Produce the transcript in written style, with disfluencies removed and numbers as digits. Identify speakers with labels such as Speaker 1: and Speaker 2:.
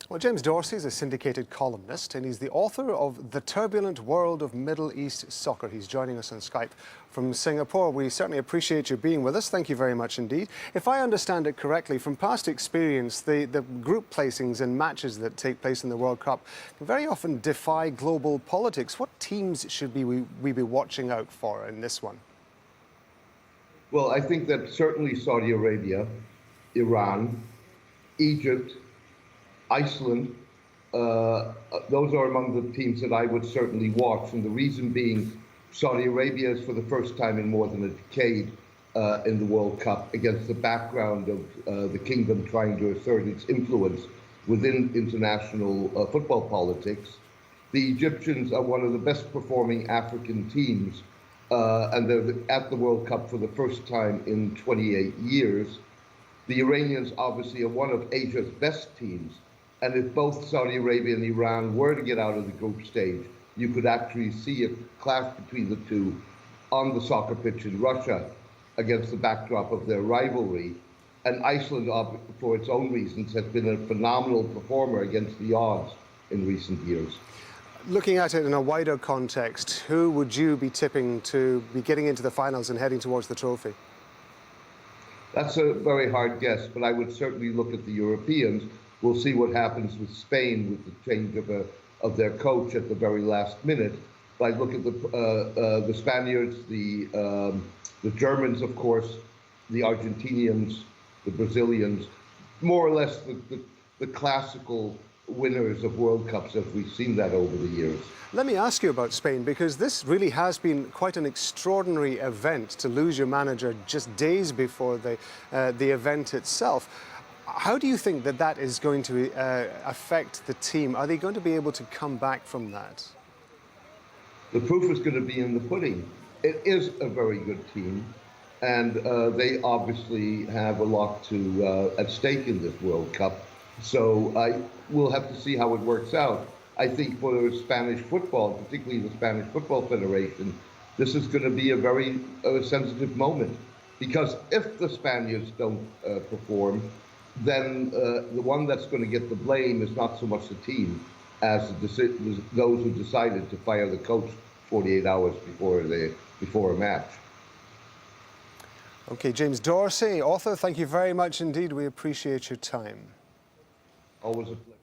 Speaker 1: Well, James Dorsey is a syndicated columnist and he's the author of The Turbulent World of Middle East Soccer. He's joining us on Skype from Singapore. We certainly appreciate you being with us. Thank you very much indeed. If I understand it correctly, from past experience, the group placings and matches that take place in the World Cup can very often defy global politics. What teams should we be watching out for in this one?
Speaker 2: Well, I think that certainly Saudi Arabia, Iran, Egypt, Iceland, those are among the teams that I would certainly watch. And the reason being, Saudi Arabia is for the first time in more than a decade in the World Cup against the background of the kingdom trying to assert its influence within international football politics. The Egyptians are one of the best performing African teams, and they're at the World Cup for the first time in 28 years. The Iranians obviously are one of Asia's best teams. And if both Saudi Arabia and Iran were to get out of the group stage, you could actually see a clash between the two on the soccer pitch in Russia against the backdrop of their rivalry. And Iceland, for its own reasons, has been a phenomenal performer against the odds in recent years.
Speaker 1: Looking at it in a wider context, who would you be tipping to be getting into the finals and heading towards the trophy?
Speaker 2: That's a very hard guess, but I would certainly look at the Europeans. We'll see what happens with Spain with the change of their coach at the very last minute. But I look at the Spaniards, the Germans, of course, the Argentinians, the Brazilians, more or less the classical winners of World Cups as we've seen that over the years.
Speaker 1: Let me ask you about Spain, because this really has been quite an extraordinary event to lose your manager just days before the event itself. How do you think that is going to affect the team? Are they going to be able to come back from that?
Speaker 2: The proof is going to be in the pudding. It is a very good team, and they obviously have a lot at stake in this World Cup. So we'll have to see how it works out. I think for Spanish football, particularly the Spanish Football Federation, this is going to be a very sensitive moment, because if the Spaniards don't perform, then the one that's going to get the blame is not so much the team as those who decided to fire the coach 48 hours before a match.
Speaker 1: Okay, James Dorsey, author, thank you very much indeed. We appreciate your time.
Speaker 2: Always a pleasure.